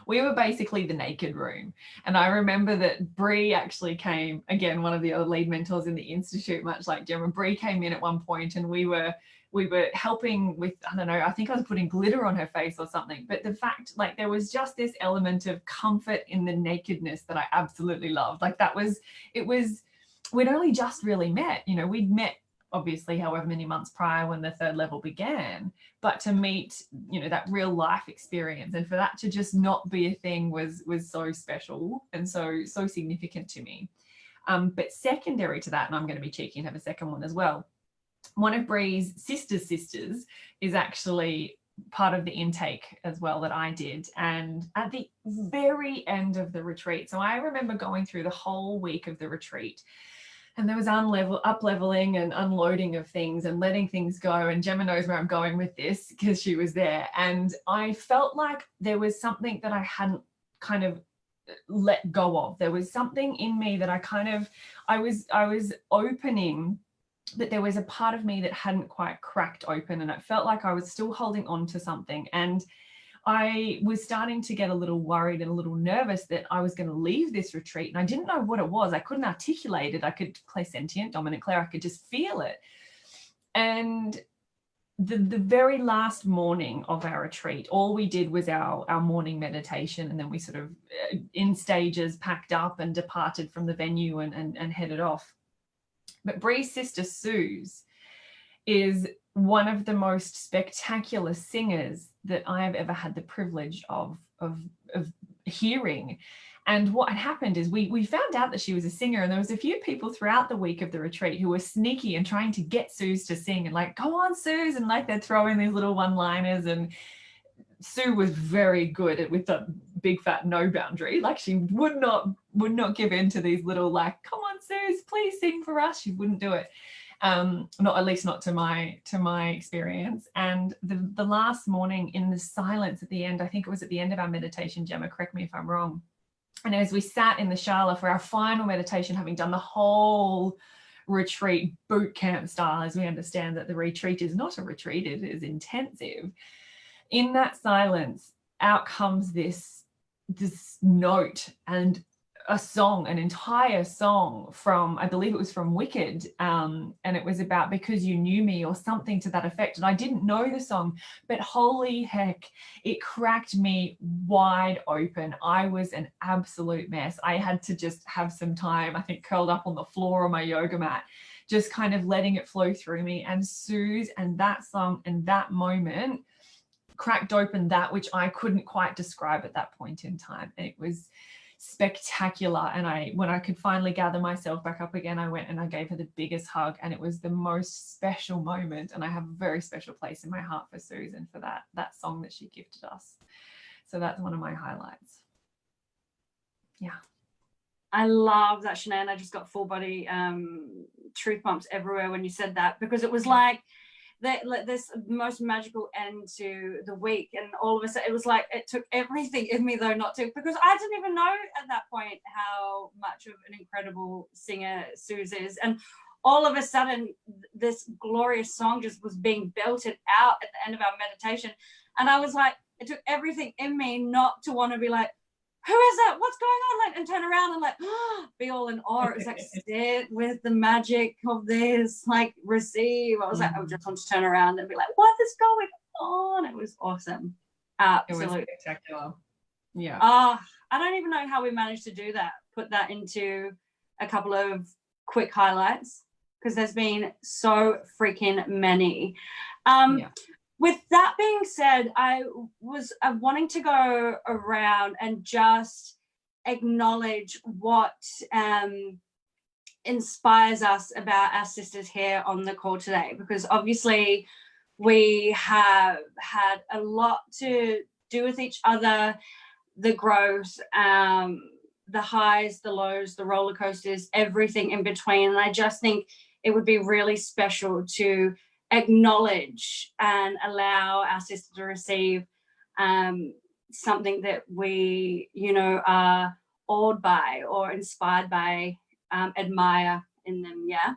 were basically the naked room. And I remember that Bree actually came, again, one of the other lead mentors in the Institute, much like Gemma. Bree came in at one point and we were helping with, I don't know, I think I was putting glitter on her face or something. But the fact, like, there was just this element of comfort in the nakedness that I absolutely loved. Like, we'd only just really met, you know, we'd met obviously however many months prior when the third level began, but to meet, you know, that real life experience, and for that to just not be a thing was so special and so significant to me. But secondary to that, and I'm going to be cheeky and have a second one as well, one of Bree's sisters is actually part of the intake as well that I did. And at the very end of the retreat, so I remember going through the whole week of the retreat, and there was up-leveling and unloading of things and letting things go. And Gemma knows where I'm going with this because she was there. And I felt like there was something that I hadn't kind of let go of. There was something in me that I was opening, but there was a part of me that hadn't quite cracked open. And it felt like I was still holding on to something. And I was starting to get a little worried and a little nervous that I was going to leave this retreat. And I didn't know what it was. I couldn't articulate it. I could play sentient, dominant, Claire. I could just feel it. And the very last morning of our retreat, all we did was our morning meditation. And then we sort of, in stages, packed up and departed from the venue and headed off. But Bree's sister, Suze, is one of the most spectacular singers that I have ever had the privilege of hearing. And what had happened is we found out that she was a singer, and there was a few people throughout the week of the retreat who were sneaky and trying to get Suze to sing and like, go on, Suze, and like they'd throw in these little one-liners. And Sue was very good at, with the big fat no boundary. Like, she would not give in to these little like, come on, Suze, please sing for us. She wouldn't do it. Not, at least not to my experience. And the last morning, in the silence at the end, I think it was at the end of our meditation, Gemma, correct me if I'm wrong. And as we sat in the Shala for our final meditation, having done the whole retreat boot camp style, as we understand that the retreat is not a retreat, it is intensive. In that silence, out comes this note and a song, an entire song from, I believe it was from Wicked, and it was about Because You Knew Me or something to that effect. And I didn't know the song, but holy heck, it cracked me wide open. I was an absolute mess. I had to just have some time, I think, curled up on the floor on my yoga mat, just kind of letting it flow through me. And Suze and that song and that moment cracked open that which I couldn't quite describe at that point in time. And it was spectacular. And when I could finally gather myself back up again, I went and I gave her the biggest hug, and it was the most special moment. And I have a very special place in my heart for Susan for that song that she gifted us. So that's one of my highlights. Yeah. I love that, Chenae, and I just got full body truth bumps everywhere when you said that, because it was like this most magical end to the week, and all of a sudden it was like it took everything in me though not to, because I didn't even know at that point how much of an incredible singer Suze is, and all of a sudden this glorious song just was being belted out at the end of our meditation, and I was like, it took everything in me not to want to be like, who is that? What's going on? Like, and turn around and like be all in awe. It was like, sit with the magic of this, like receive. I was like, I just want to turn around and be like, what is going on? It was awesome. Absolutely. It was spectacular. Yeah. I don't even know how we managed to do that. Put that into a couple of quick highlights, because there's been so freaking many. Yeah. With that being said, I was wanting to go around and just acknowledge what inspires us about our sisters here on the call today, because obviously we have had a lot to do with each other, the growth, the highs, the lows, the roller coasters, everything in between. And I just think it would be really special to acknowledge and allow our sister to receive something that we, are awed by or inspired by, admire in them. Yeah.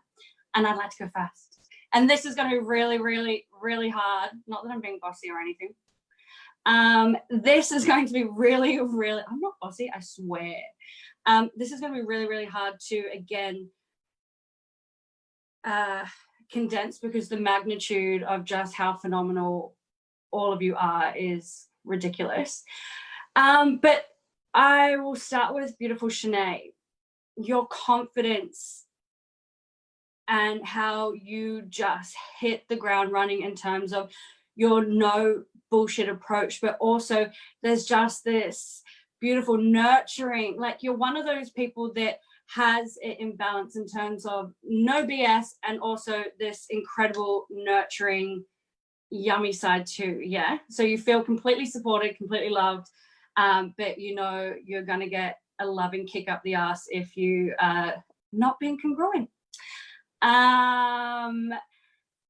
And I'd like to go first. And this is going to be really, really, really hard. Not that I'm being bossy or anything. This is going to be really, really, I'm not Aussie, I swear. This is going to be really, really hard to, again, condense, because the magnitude of just how phenomenal all of you are is ridiculous. But I will start with beautiful Chenae. Your confidence and how you just hit the ground running in terms of your no bullshit approach, but also there's just this beautiful nurturing, like you're one of those people that has it in balance in terms of no BS and also this incredible nurturing yummy side too. Yeah, so you feel completely supported, completely loved, but you know you're gonna get a loving kick up the ass if you not being congruent.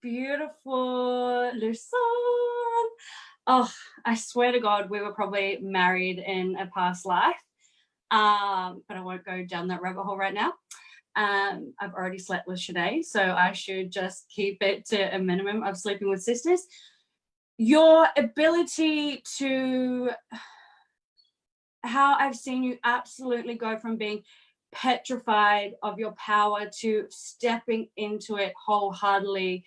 Beautiful Lausanne. Oh, I swear to God, we were probably married in a past life. But I won't go down that rabbit hole right now. I've already slept with Chenae, so I should just keep it to a minimum of sleeping with sisters. Your ability to, how I've seen you absolutely go from being petrified of your power to stepping into it wholeheartedly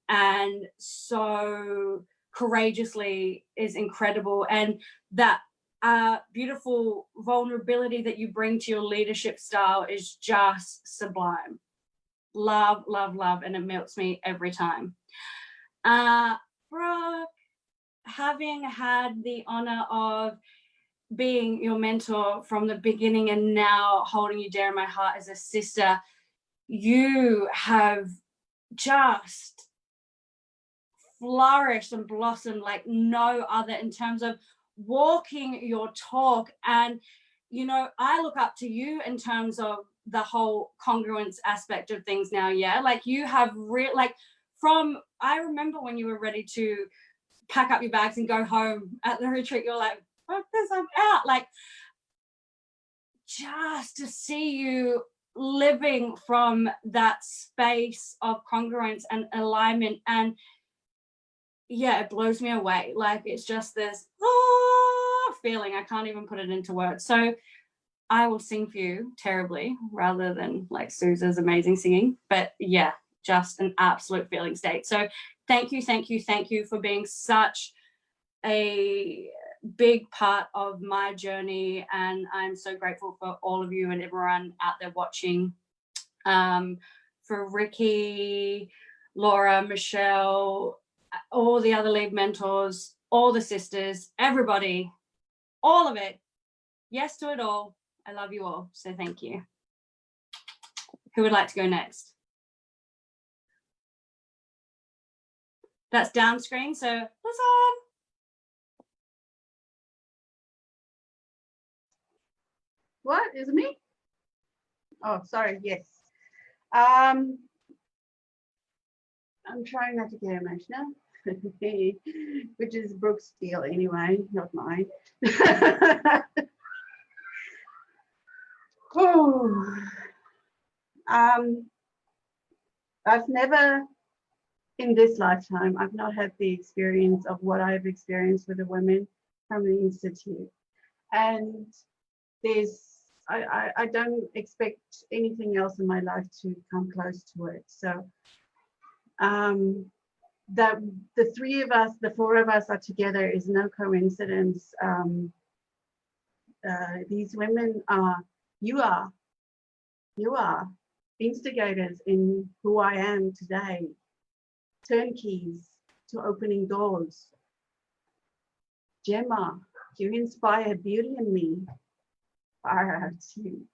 and so courageously is incredible. And that beautiful vulnerability that you bring to your leadership style is just sublime. Love, love, love, and it melts me every time. Brooke, having had the honor of being your mentor from the beginning and now holding you dear in my heart as a sister, you have just flourished and blossomed like no other in terms of walking your talk. And you know, I look up to you in terms of the whole congruence aspect of things now. Yeah, like you have like from, I remember when you were ready to pack up your bags and go home at the retreat, you're like, fuck this, I'm out. Like, just to see you living from that space of congruence and alignment, and yeah, it blows me away. Like, it's just this feeling, I can't even put it into words. So I will sing for you terribly rather than like Susan's amazing singing, but yeah, just an absolute feeling state. So thank you, thank you, thank you for being such a big part of my journey, and I'm so grateful for all of you and everyone out there watching. For Ricky, Laura, Michelle, all the other lead mentors, all the sisters, everybody, all of it, yes to it all. I love you all, so thank you. Who would like to go next? That's down screen, so Lausanne. What, is it me? Oh, sorry, yes. I'm trying not to get emotional, which is Brooke's deal anyway, not mine. Oh. I've never, in this lifetime, I've not had the experience of what I've experienced with the women from the Institute. And I don't expect anything else in my life to come close to it. So that the three of us, the four of us are together is no coincidence. These women are, you are instigators in who I am today, turnkeys to opening doors. Gemma, you inspire beauty in me. Far out you.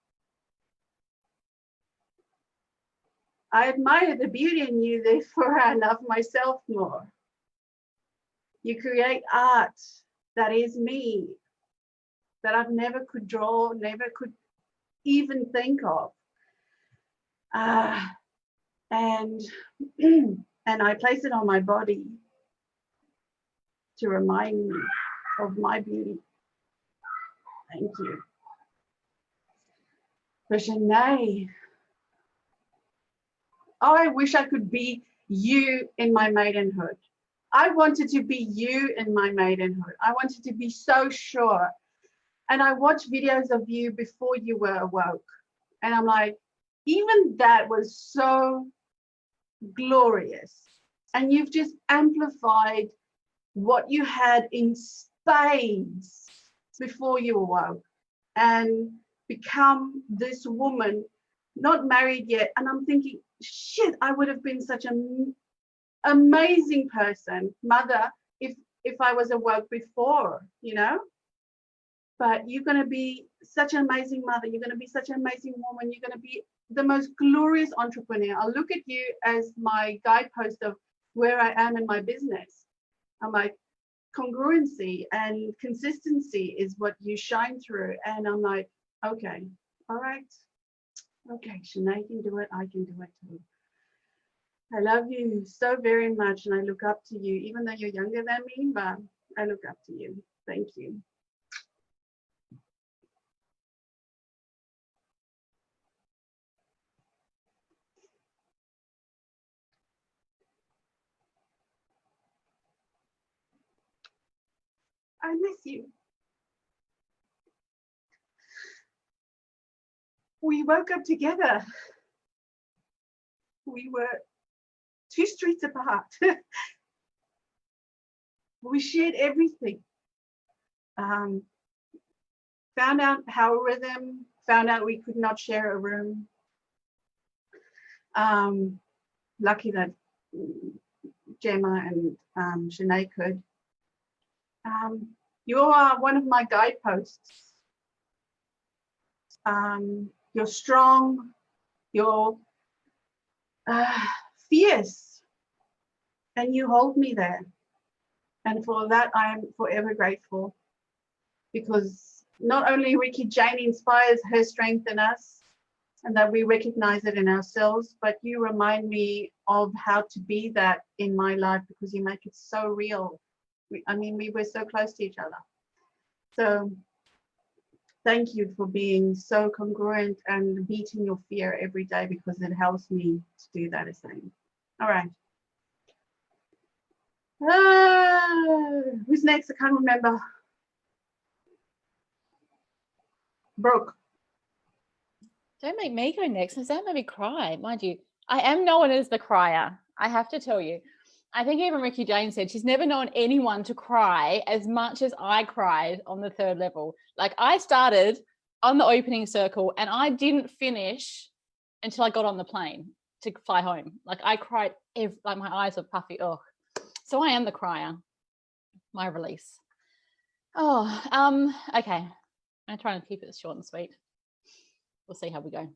I admire the beauty in you, therefore I love myself more. You create art that is me, that I've never could draw, never could even think of. And I place it on my body to remind me of my beauty. Thank you. For Chenae, oh, I wish I could be you in my maidenhood. I wanted to be you in my maidenhood. I wanted to be so sure. And I watched videos of you before you were awoke. And I'm like, even that was so glorious. And you've just amplified what you had in spades before you awoke and become this woman, not married yet. And I'm thinking, shit, I would have been such an amazing person, mother, if I was awoke before, you know. But you're going to be such an amazing mother. You're going to be such an amazing woman. You're going to be the most glorious entrepreneur. I look at you as my guidepost of where I am in my business. I'm like, congruency and consistency is what you shine through. And I'm like, okay, all right. Okay, Chenae can do it. I can do it too. I love you so very much. And I look up to you, even though you're younger than me, but I look up to you. Thank you. I miss you. We woke up together. We were 2 streets apart. We shared everything. Found out our rhythm, found out we could not share a room. Lucky that Gemma and Chenae could. You are one of my guideposts. You're strong, you're fierce, and you hold me there. And for that, I am forever grateful, because not only Ricky Jane inspires her strength in us and that we recognize it in ourselves, but you remind me of how to be that in my life, because you make it so real. We were so close to each other. So thank you for being so congruent and beating your fear every day, because it helps me to do that the same. All right. Who's next? I can't remember. Brooke. Don't make me go next, because that made me cry. Mind you, I am known as the crier. I have to tell you. I think even Ricky Jane said she's never known anyone to cry as much as I cried on the 3rd level. Like, I started on the opening circle and I didn't finish until I got on the plane to fly home. Like, I cried, like my eyes were puffy. Oh, so I am the crier. My release. Oh, okay. I'm gonna try and keep it short and sweet. We'll see how we go.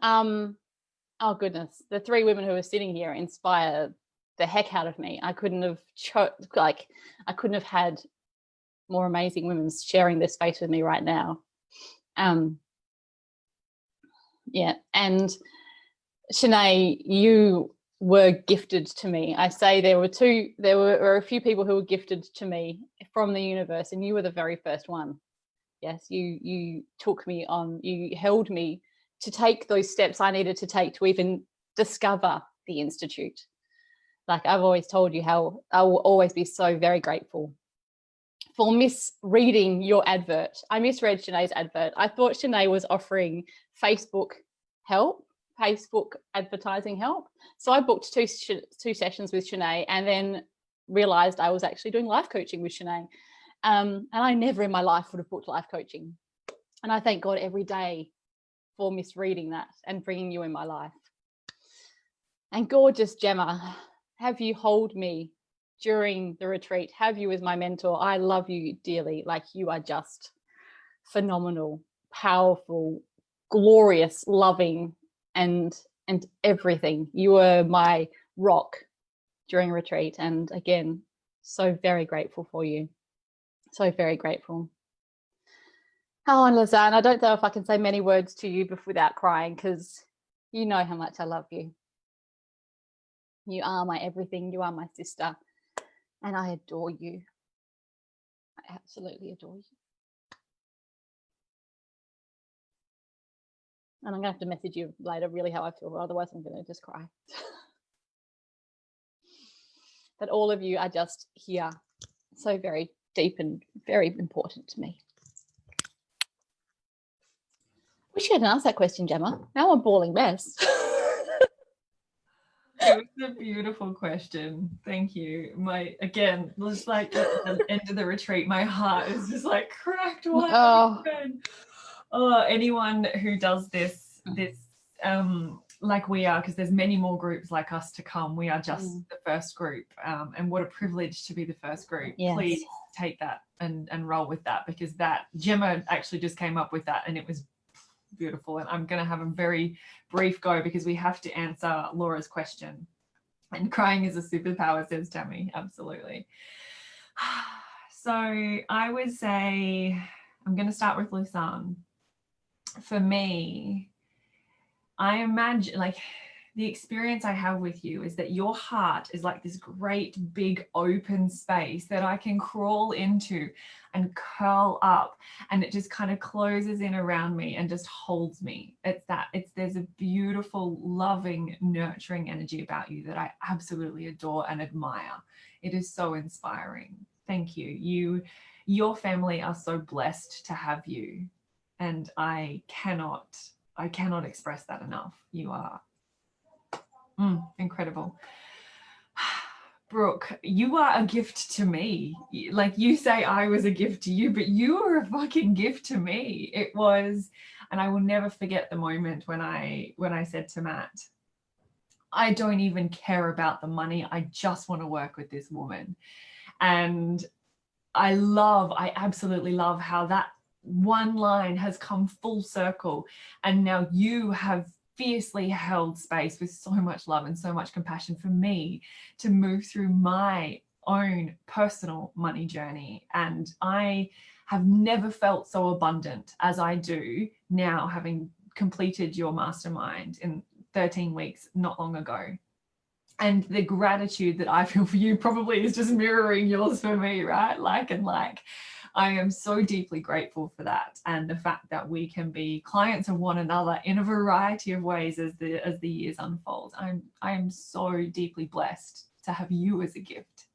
Oh goodness, the 3 women who are sitting here inspire the heck out of me. I couldn't have I couldn't have had more amazing women sharing this space with me right now. Yeah, and Chenae, you were gifted to me. I say there were a few people who were gifted to me from the universe, and you were the very first one. Yes, you took me on, you held me to take those steps I needed to take to even discover the Institute. Like, I've always told you how I will always be so very grateful for misreading your advert. I misread Chenae's advert. I thought Chenae was offering Facebook help, Facebook advertising help. So I booked two sessions with Chenae, and then realized I was actually doing life coaching with Chenae. And I never in my life would have booked life coaching. And I thank God every day for misreading that and bringing you in my life. And gorgeous Gemma, have you hold me during the retreat, have you as my mentor. I love you dearly. Like, you are just phenomenal, powerful, glorious, loving, and everything. You were my rock during retreat. And again, so very grateful for you. So very grateful. Oh, and Lausanne, I don't know if I can say many words to you without crying, because you know how much I love you. You are my everything. You are my sister. And I adore you. I absolutely adore you. And I'm going to have to message you later really how I feel. Otherwise, I'm going to just cry. that all of you are just here. So very deep and very important to me. Wish you hadn't asked that question, Gemma. Now I'm a bawling mess. It was a beautiful question. Thank you. Again, just like at the end of the retreat, my heart is just like cracked wide open. Oh, anyone who does this like we are, because there's many more groups like us to come. We are just the first group, and what a privilege to be the first group. Yes. Please take that and roll with that, because that Gemma actually just came up with that, and it was beautiful. And I'm going to have a very brief go because we have to answer Laura's question. And crying is a superpower, says Tammy. Absolutely. So I would say I'm going to start with Lausanne. For me, I imagine like the experience I have with you is that your heart is like this great big open space that I can crawl into and curl up, and it just kind of closes in around me and just holds me. There's a beautiful, loving, nurturing energy about you that I absolutely adore and admire. It is so inspiring. Thank you. Your family are so blessed to have you, and I cannot express that enough. You are incredible. Brooke, you are a gift to me. Like you say I was a gift to you, but you were a fucking gift to me. It was, and I will never forget the moment when I said to Matt, I don't even care about the money. I just want to work with this woman. And I absolutely love how that one line has come full circle. And now you have fiercely held space with so much love and so much compassion for me to move through my own personal money journey. And I have never felt so abundant as I do now, having completed your mastermind in 13 weeks not long ago. And the gratitude that I feel for you probably is just mirroring yours for me, right? Like. I am so deeply grateful for that, and the fact that we can be clients of one another in a variety of ways as the years unfold. I am so deeply blessed to have you as a gift.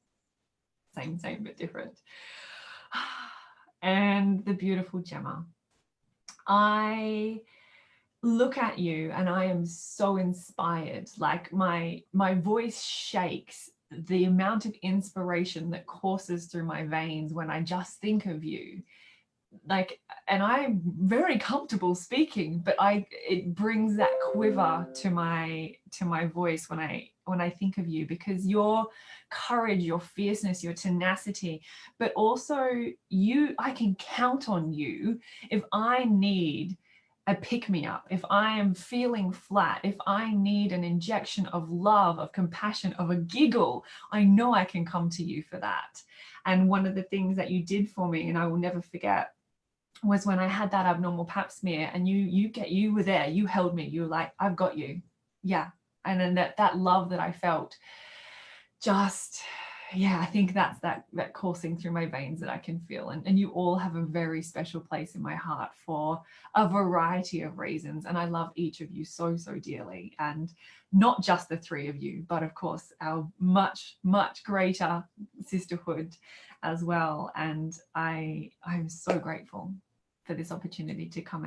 Same but different. And the beautiful Gemma. I look at you and I am so inspired. Like my voice shakes. The amount of inspiration that courses through my veins when I just think of you, like, and I'm very comfortable speaking, but it brings that quiver to my voice when I think of you, because your courage, your fierceness, your tenacity, but also I can count on you if I need a pick-me-up, if I am feeling flat, if I need an injection of love, of compassion, of a giggle, I know I can come to you for that. And one of the things that you did for me, and I will never forget, was when I had that abnormal pap smear, and you were there, you held me, you were like, I've got you. Yeah. And then that love that I felt, just, yeah, I think that's that coursing through my veins that I can feel. And you all have a very special place in my heart for a variety of reasons. And I love each of you so, so dearly. And not just the three of you, but of course, our much, much greater sisterhood as well. And I'm so grateful for this opportunity to come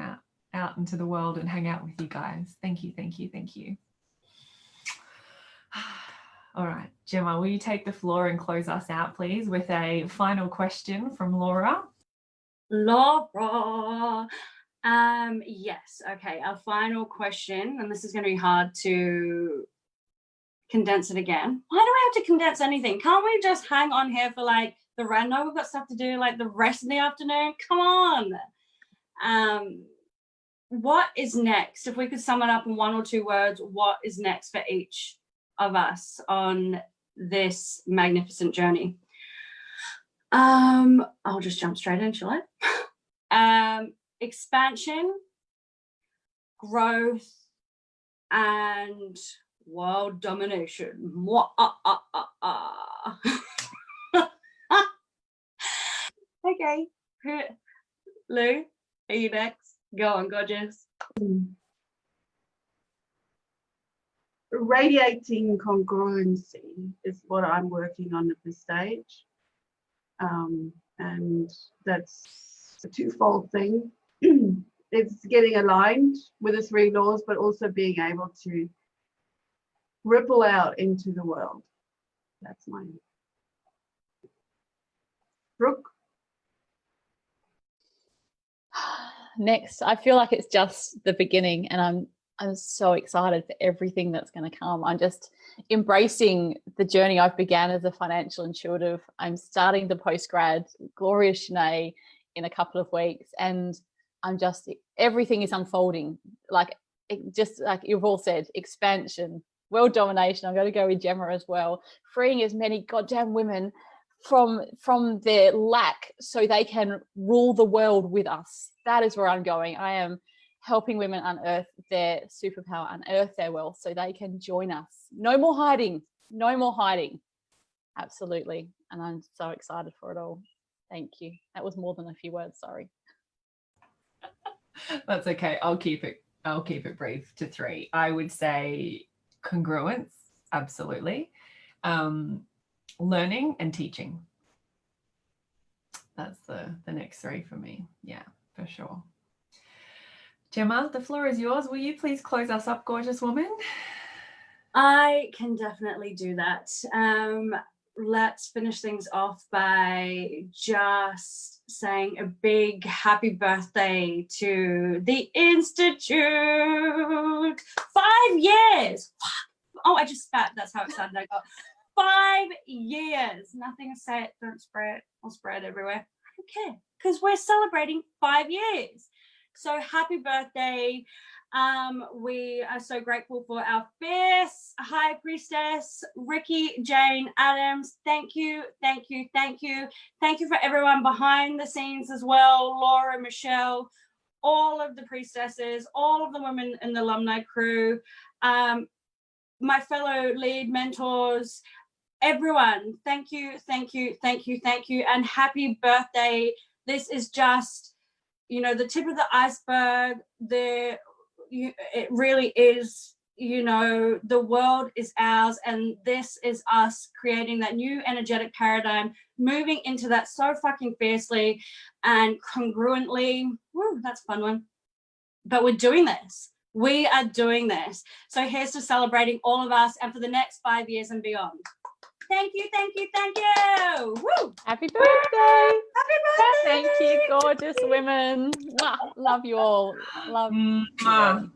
out into the world and hang out with you guys. Thank you, thank you, thank you. All right, Gemma, will you take the floor and close us out, please, with a final question from Laura? Laura. Yes, okay, our final question, and this is going to be hard to condense it again. Why do we have to condense anything? Can't we just hang on here for like the rest? No, we've got stuff to do like the rest of the afternoon. Come on. What is next? If we could sum it up in one or two words, what is next for each of us on this magnificent journey? I'll just jump straight in, shall I? Expansion, growth, and world domination. Okay, Lou, are you next? Go on, gorgeous. radiating congruency is what I'm working on at this stage. And that's a twofold thing. It's getting aligned with the 3 laws, but also being able to ripple out into the world. That's mine. Brooke? Next, I feel like it's just the beginning, and I'm so excited for everything that's going to come. I'm just embracing the journey I've began as a financial intuitive. I'm starting the postgrad, glorious Chenae, in a couple of weeks, and I'm just, everything is unfolding. Like, just like you've all said, expansion, world domination. I'm going to go with Gemma as well, freeing as many goddamn women from their lack so they can rule the world with us. That is where I'm going. I am helping women unearth their superpower, unearth their wealth so they can join us. No more hiding. No more hiding. Absolutely. And I'm so excited for it all. Thank you. That was more than a few words, sorry. That's okay. I'll keep it brief to 3. I would say congruence, absolutely. Learning and teaching. That's the next 3 for me. Yeah, for sure. Gemma, the floor is yours. Will you please close us up, gorgeous woman? I can definitely do that. Let's finish things off by just saying a big happy birthday to the Institute. 5 years. Oh, I just spat. That's how excited I got. 5 years. Nothing to say it. Don't spray it. I'll spray it everywhere. I don't care, because we're celebrating 5 years. So happy birthday. We are so grateful for our fierce high priestess, Ricky Jane Adams. Thank you, thank you, thank you. Thank you for everyone behind the scenes as well. Laura, Michelle, all of the priestesses, all of the women in the alumni crew, my fellow lead mentors, everyone. Thank you, thank you, thank you, thank you. And happy birthday. This is just, you know, the tip of the iceberg. It really is, you know, the world is ours, and this is us creating that new energetic paradigm, moving into that so fucking fiercely and congruently. Woo, that's a fun one. But we're doing this. We are doing this. So here's to celebrating all of us, and for the next 5 years and beyond. Thank you, thank you, thank you. Woo! Happy birthday. Happy birthday. Thank you, gorgeous women. Mwah. Love you all. Love you all.